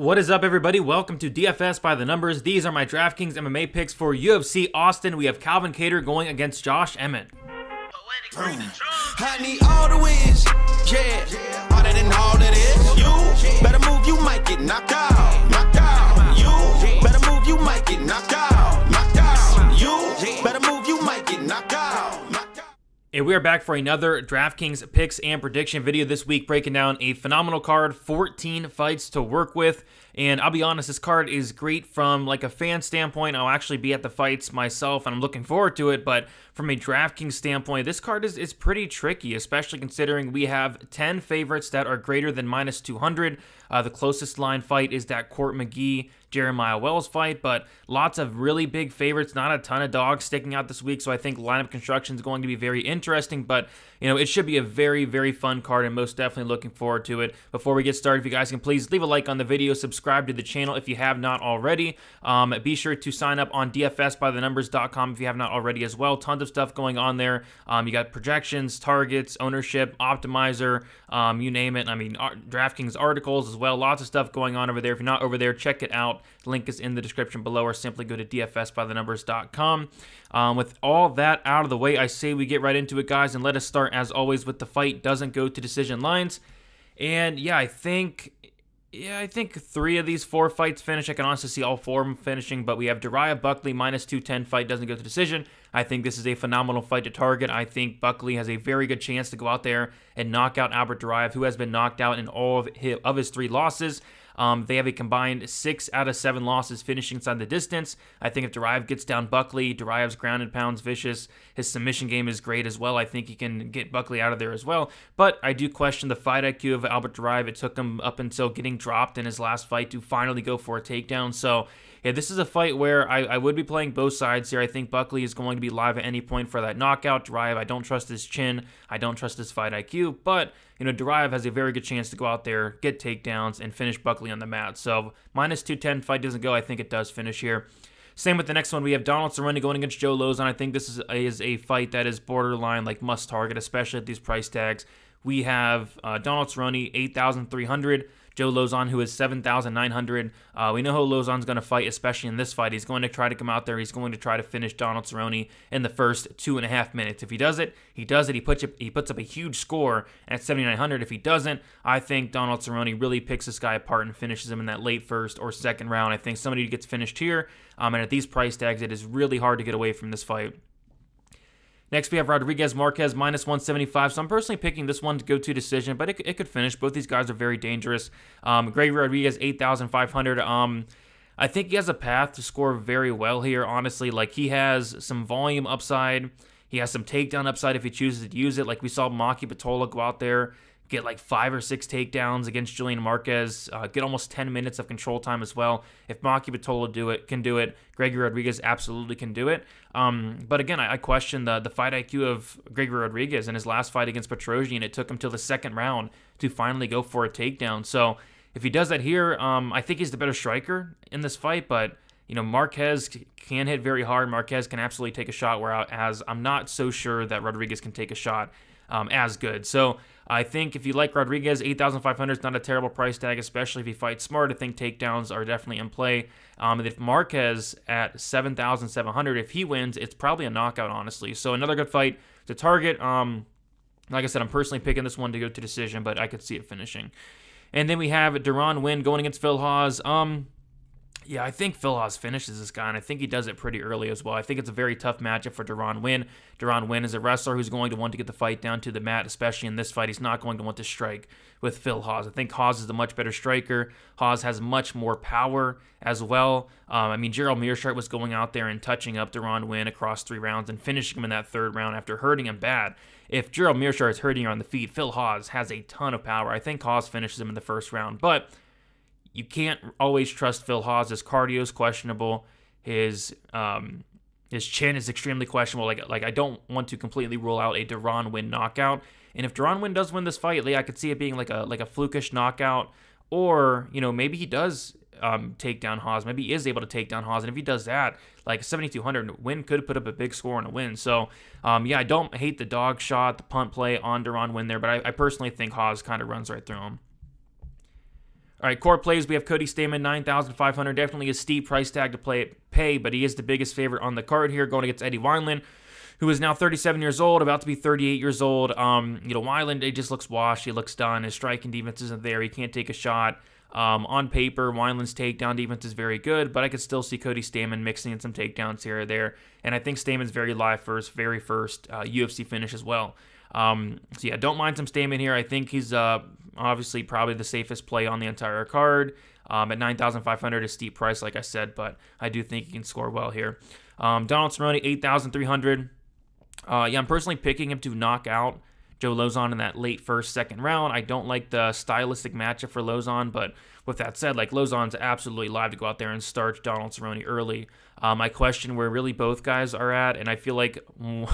What is up, everybody? Welcome to DFS by the Numbers. These are my DraftKings MMA picks for UFC Austin. We have Calvin Kattar going against Josh Emmett. I need all the wins, yeah. Harder than all that is. You better move, you might get knocked out. Knocked out. You better move, you might get knocked out. Knocked out. You better move, you might get knocked out. Knocked out. And we are back for another DraftKings picks and prediction video this week, breaking down a phenomenal card, 14 fights to work with. And I'll be honest, this card is great from like a fan standpoint. I'll actually be at the fights myself, and I'm looking forward to it. But from a DraftKings standpoint, this card is pretty tricky, especially considering we have 10 favorites that are greater than minus 200. The closest line fight is that Court McGee Jeremiah Wells fight, but lots of really big favorites, not a ton of dogs sticking out this week, so I think lineup construction is going to be very interesting, but you know, it should be a very, very fun card, and most definitely looking forward to it. Before we get started, if you guys can please leave a like on the video, subscribe to the channel if you have not already. Be sure to sign up on dfsbythenumbers.com if you have not already as well. Tons of stuff going on there. You got projections, targets, ownership, optimizer, you name it. I mean, DraftKings articles as well. Lots of stuff going on over there. If you're not over there, check it out. The link is in the description below, or simply go to dfsbythenumbers.com. With all that out of the way, I say we get right into it, guys, and let us start, as always, with the fight doesn't go to decision lines. And yeah, I think 3 of these 4 fights finish. I can honestly see all 4 of them finishing, but we have Dariah Buckley minus 210 fight doesn't go to decision. I think this is a phenomenal fight to target. I think Buckley has a very good chance to go out there and knock out Albert Duraev, who has been knocked out in all of his 3 losses. They have a combined 6 out of 7 losses finishing inside the distance. I think if Duraev gets down Buckley, Duraev's grounded pound's vicious. His submission game is great as well. I think he can get Buckley out of there as well. But I do question the fight IQ of Albert Duraev. It took him up until getting dropped in his last fight to finally go for a takedown. So yeah, this is a fight where I would be playing both sides here. I think Buckley is going to be live at any point for that knockout. Duraev, I don't trust his chin. I don't trust his fight IQ. But, you know, Duraev has a very good chance to go out there, get takedowns, and finish Buckley on the mat. So minus 210 fight doesn't go. I think it does finish here. Same with the next one. We have Donald Cerrone going against Joe Lozon. I think this is a fight that is borderline like must target, especially at these price tags. We have Donald Cerrone, 8,300. Joe Lozon, who is 7,900. We know how Lozon's going to fight, especially in this fight. He's going to try to come out there. He's going to try to finish Donald Cerrone in the first 2.5 minutes. If he does it, he does it. He puts up a huge score at 7,900. If he doesn't, I think Donald Cerrone really picks this guy apart and finishes him in that late first or second round. I think somebody gets finished here, and at these price tags, it is really hard to get away from this fight. Next, we have Rodriguez Marquez minus 175. So I'm personally picking this one to go to decision, but it could finish. Both these guys are very dangerous. Greg Rodriguez, 8,500. I think he has a path to score very well here, honestly. Like, he has some volume upside. He has some takedown upside if he chooses to use it. Like, we saw Maki Patola go out there, get like 5 or 6 takedowns against Julian Marquez, get almost 10 minutes of control time as well. If Maki Patola can do it, Gregory Rodriguez absolutely can do it. But again, I question the fight IQ of Gregory Rodriguez in his last fight against Petrosian. It took him till the second round to finally go for a takedown. So if he does that here, I think he's the better striker in this fight, but you know, Marquez can hit very hard. Marquez can absolutely take a shot, whereas I'm not so sure that Rodriguez can take a shot as good. So I think if you like Rodriguez, 8,500 is not a terrible price tag, especially if he fights smart. I think takedowns are definitely in play. And if Marquez at 7,700, if he wins, it's probably a knockout, honestly. So another good fight to target. Like I said, I'm personally picking this one to go to decision, but I could see it finishing. And then we have Deron Winn going against Phil Hawes. Yeah, I think Phil Hawes finishes this guy, and I think he does it pretty early as well. I think it's a very tough matchup for Deron Winn. Deron Winn is a wrestler who's going to want to get the fight down to the mat, especially in this fight. He's not going to want to strike with Phil Hawes. I think Hawes is a much better striker. Hawes has much more power as well. I mean, Gerald Meerschaert was going out there and touching up Deron Winn across 3 rounds and finishing him in that 3rd round after hurting him bad. If Gerald Meerschaert is hurting you on the feet, Phil Hawes has a ton of power. I think Hawes finishes him in the 1st round, but you can't always trust Phil Hawes. His cardio is questionable. His chin is extremely questionable. Like I don't want to completely rule out a Deron Winn knockout. And if Deron Winn does win this fight, I could see it being like a flukish knockout, or you know, maybe he does take down Hawes. Maybe he is able to take down Hawes, and if he does that, like 7,200, Winn could put up a big score and a win. So yeah, I don't hate the dog shot, the punt play on Deron Winn there, but I personally think Hawes kind of runs right through him. All right, core plays, we have Cody Stamann, 9,500. Definitely a steep price tag to pay, but he is the biggest favorite on the card here, going against Eddie Wineland, who is now 37 years old, about to be 38 years old. Wineland, he just looks washed. He looks done. His striking defense isn't there. He can't take a shot. On paper, Wineland's takedown defense is very good, but I could still see Cody Stamann mixing in some takedowns here or there. And I think Stamann's very live for his very first UFC finish as well. So yeah, don't mind some Stamann here. I think he's obviously probably the safest play on the entire card. At 9,500, a steep price, like I said, but I do think he can score well here. Donald Cerrone, 8,300. Yeah, I'm personally picking him to knock out Joe Lauzon in that late first, second round. I don't like the stylistic matchup for Lauzon, but with that said, like, Lauzon's absolutely live to go out there and start Donald Cerrone early. I question where really both guys are at, and I feel like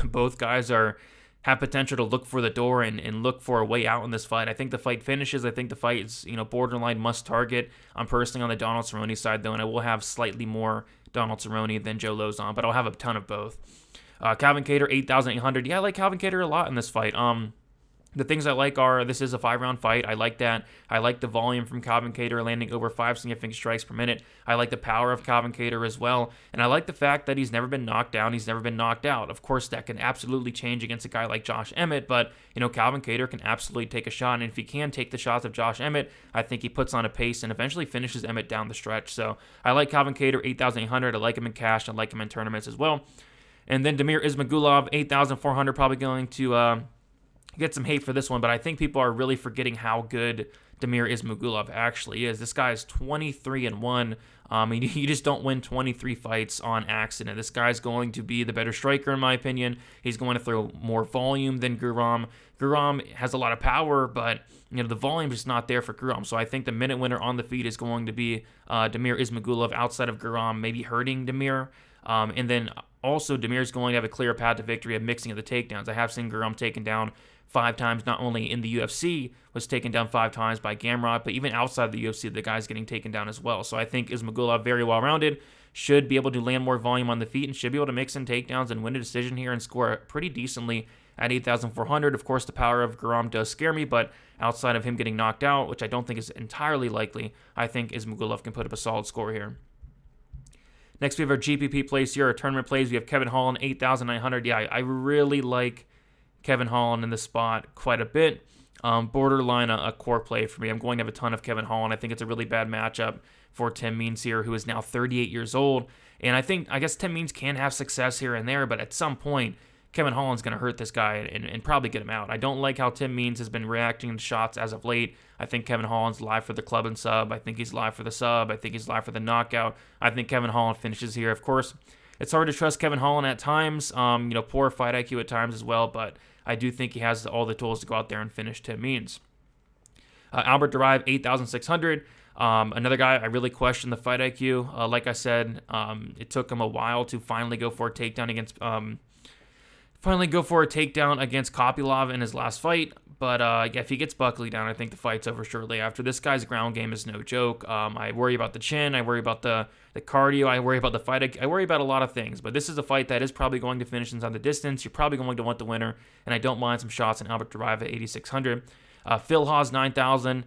both guys have potential to look for the door and look for a way out in this fight. I think the fight finishes. I think the fight is, borderline must target. I'm personally on the Donald Cerrone side, though, and I will have slightly more Donald Cerrone than Joe Lauzon, but I'll have a ton of both. Calvin Kattar, 8,800. Yeah, I like Calvin Kattar a lot in this fight. The things I like are, this is a 5-round fight. I like that. I like the volume from Calvin Kattar landing over 5 significant strikes per minute. I like the power of Calvin Kattar as well. And I like the fact that he's never been knocked down. He's never been knocked out. Of course, that can absolutely change against a guy like Josh Emmett, but, Calvin Kattar can absolutely take a shot. And if he can take the shots of Josh Emmett, I think he puts on a pace and eventually finishes Emmett down the stretch. So I like Calvin Kattar, 8,800. I like him in cash. I like him in tournaments as well. And then Damir Ismagulov, 8,400, probably going to get some hate for this one, but I think people are really forgetting how good Damir Ismagulov actually is. This guy is 23-1. You just don't win 23 fights on accident. This guy's going to be the better striker, in my opinion. He's going to throw more volume than Guram. Guram has a lot of power, but the volume is not there for Guram. So I think the minute winner on the feet is going to be Damir Ismagulov outside of Guram, maybe hurting Damir. And then also Damir's going to have a clear path to victory of mixing of the takedowns. I have seen Guram taken down 5 times, not only in the UFC, was taken down 5 times by Gamrot, but even outside the UFC, the guy's getting taken down as well. So I think Ismagulov, very well-rounded, should be able to land more volume on the feet and should be able to mix in takedowns and win a decision here and score pretty decently at 8,400. Of course, the power of Guram does scare me, but outside of him getting knocked out, which I don't think is entirely likely, I think Ismagulov can put up a solid score here. Next, we have our GPP plays here, our tournament plays. We have Kevin Holland, 8,900. Yeah, I really like Kevin Holland in this spot quite a bit. Borderline a core play for me. I'm going to have a ton of Kevin Holland. I think it's a really bad matchup for Tim Means here, who is now 38 years old. And I guess Tim Means can have success here and there, but at some point, Kevin Holland's going to hurt this guy and probably get him out. I don't like how Tim Means has been reacting to shots as of late. I think Kevin Holland's live for the club and sub. I think he's live for the sub. I think he's live for the knockout. I think Kevin Holland finishes here. Of course, it's hard to trust Kevin Holland at times. Poor fight IQ at times as well, but I do think he has all the tools to go out there and finish Tim Means. Albert Derive, 8,600. Another guy, I really question the fight IQ. Like I said, it took him a while to finally go for a takedown against Kopylov in his last fight. But yeah, if he gets Buckley down, I think the fight's over shortly after. This guy's ground game is no joke. I worry about the chin. I worry about the cardio. I worry about the fight. I worry about a lot of things. But this is a fight that is probably going to finish inside the distance. You're probably going to want the winner. And I don't mind some shots in Albert Derive at 8,600. Phil Haas, 9,000.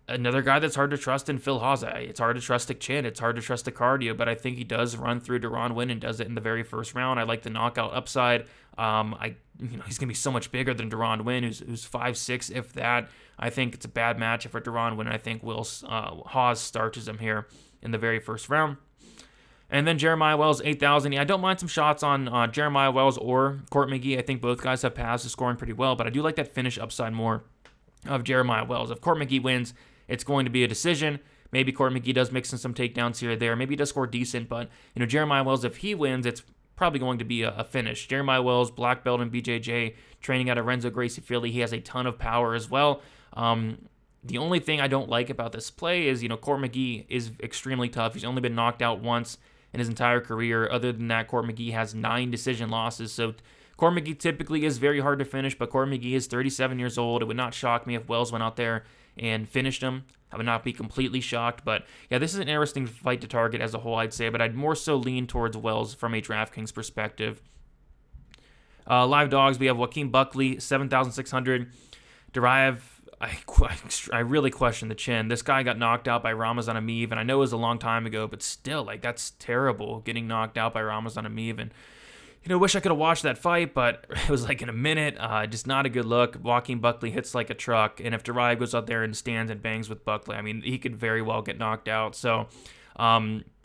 Another guy that's hard to trust in Phil Haas. It's hard to trust the chin. It's hard to trust the cardio, but I think he does run through Deron Winn and does it in the very first round. I like the knockout upside. He's gonna be so much bigger than Deron Winn, who's 5'6", if that. I think it's a bad matchup for Deron Winn. I think Haas starches him here in the very first round. And then Jeremiah Wells, 8,000. Yeah, I don't mind some shots on Jeremiah Wells or Court McGee. I think both guys have paths to scoring pretty well, but I do like that finish upside more of Jeremiah Wells. If Court McGee wins, it's going to be a decision. Maybe Court McGee does mix in some takedowns here or there. Maybe he does score decent, but Jeremiah Wells, if he wins, it's probably going to be a finish. Jeremiah Wells, black belt in BJJ, training out of Renzo Gracie Philly. He has a ton of power as well. The only thing I don't like about this play is, Court McGee is extremely tough. He's only been knocked out once in his entire career. Other than that, Court McGee has 9 decision losses. So Court McGee typically is very hard to finish, but Court McGee is 37 years old. It would not shock me if Wells went out there and finished him. I would not be completely shocked, but yeah, this is an interesting fight to target as a whole, I'd say, but I'd more so lean towards Wells from a DraftKings perspective. Live dogs, we have Joaquin Buckley, 7,600. Derive, I really question the chin. This guy got knocked out by Ramazan Emeev, and I know it was a long time ago, but still, like, that's terrible, getting knocked out by Ramazan Emeev. And, you know, wish I could have watched that fight, but it was like in a minute. Just not a good look. Joaquin Buckley hits like a truck, and if Duraev goes out there and stands and bangs with Buckley, I mean, he could very well get knocked out. So,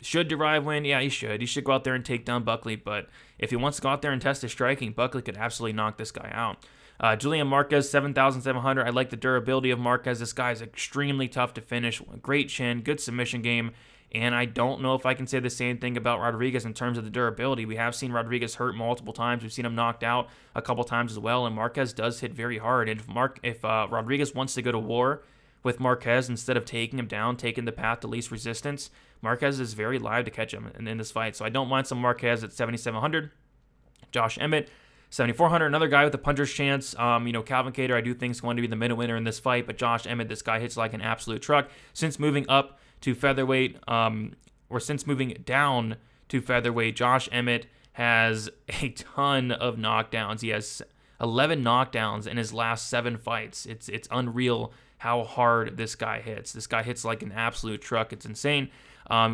should Duraev win? Yeah, he should. He should go out there and take down Buckley, but if he wants to go out there and test his striking, Buckley could absolutely knock this guy out. Julian Marquez, 7,700. I like the durability of Marquez. This guy is extremely tough to finish. Great chin, good submission game. And I don't know if I can say the same thing about Rodriguez in terms of the durability. We have seen Rodriguez hurt multiple times. We've seen him knocked out a couple times as well. And Marquez does hit very hard. And if Rodriguez wants to go to war with Marquez instead of taking him down, taking the path to least resistance, Marquez is very live to catch him in this fight. So I don't mind some Marquez at 7,700. Josh Emmett, 7,400, another guy with a puncher's chance. You know, Calvin Kattar, I do think is going to be the minute winner in this fight, but Josh Emmett, this guy hits like an absolute truck. Since moving up to featherweight, or since moving down to featherweight, Josh Emmett has a ton of knockdowns. He has 11 knockdowns in his last 7 fights. It's unreal how hard this guy hits. This guy hits like an absolute truck. It's insane.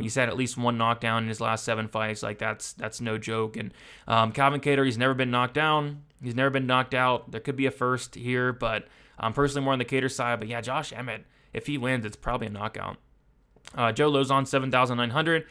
He's had at least 1 knockdown in his last 7 fights. Like, that's no joke. And Calvin Kattar, he's never been knocked down. He's never been knocked out. There could be a first here, but I'm personally more on the Kattar side. But yeah, Josh Emmett, if he wins, it's probably a knockout. Joe Lozon, 7,900.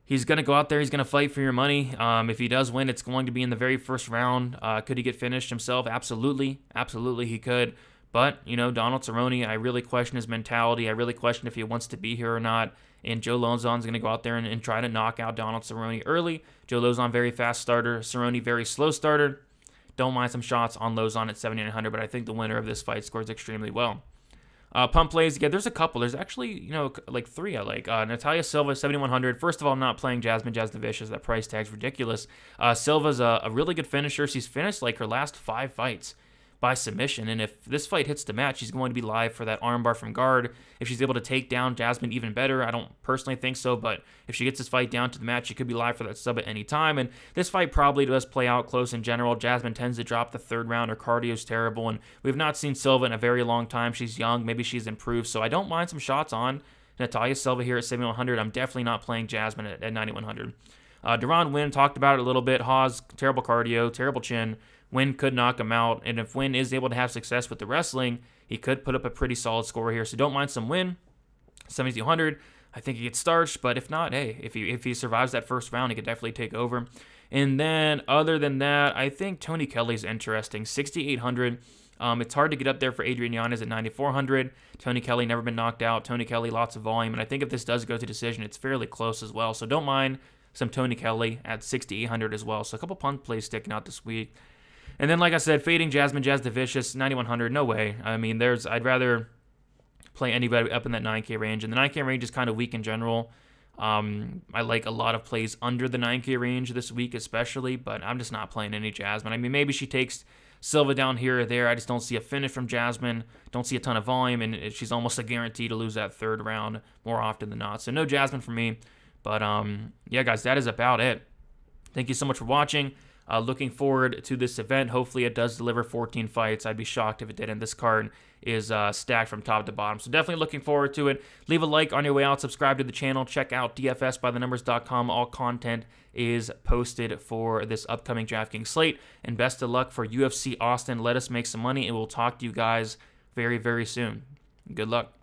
He's going to go out there. He's going to fight for your money. If he does win, it's going to be in the very first round. Could he get finished himself? Absolutely. Absolutely he could. But, you know, Donald Cerrone, I really question his mentality. I really question if he wants to be here or not. And Joe Lozon's going to go out there and try to knock out Donald Cerrone early. Joe Lozon, very fast starter. Cerrone, very slow starter. Don't mind some shots on Lozon at 7,900, but I think the winner of this fight scores extremely well. Pump plays, yeah, there's a couple. There's actually, you know, like 3 I like. Natalia Silva, 7,100. First of all, I'm not playing Jasmine Jasnavicius. That price tag's ridiculous. Silva's a really good finisher. She's finished like her last 5 fights by submission, and if this fight hits the match, she's going to be live for that armbar from guard. If she's able to take down Jasmine, even better. I don't personally think so, but if she gets this fight down to the match, she could be live for that sub at any time. And this fight probably does play out close in general. Jasmine tends to drop the 3rd round. Her cardio is terrible, and we've not seen Silva in a very long time. She's young. Maybe she's improved, so I don't mind some shots on Natalia Silva here at 7,100. I'm definitely not playing Jasmine at 9,100. Deron Wynn, talked about it a little bit. Hawes, terrible cardio, terrible chin. Wynn could knock him out, and if Wynn is able to have success with the wrestling, he could put up a pretty solid score here. So don't mind some Wynn, 7,200. I think he gets starched, but if not, hey, if he survives that first round, he could definitely take over. And then other than that, I think Tony Kelly's interesting, 6,800. It's hard to get up there for Adrian Yanez at 9,400. Tony Kelly never been knocked out. Tony Kelly, lots of volume, and I think if this does go to decision, it's fairly close as well. So don't mind some Tony Kelly at 6,800 as well. So a couple punt plays sticking out this week. And then, like I said, fading Jasmine Jasnavicius, 9,100, no way. I mean, I'd rather play anybody up in that 9K range. And the 9K range is kind of weak in general. I like a lot of plays under the 9K range this week especially, but I'm just not playing any Jasmine. I mean, maybe she takes Silva down here or there. I just don't see a finish from Jasmine. Don't see a ton of volume, and she's almost a guarantee to lose that 3rd round more often than not. So no Jasmine for me. But, yeah, guys, that is about it. Thank you so much for watching. Looking forward to this event. Hopefully it does deliver 14 fights. I'd be shocked if it didn't. This card is stacked from top to bottom. So definitely looking forward to it. Leave a like on your way out. Subscribe to the channel. Check out dfsbythenumbers.com. All content is posted for this upcoming DraftKings slate. And best of luck for UFC Austin. Let us make some money, and we'll talk to you guys very, very soon. Good luck.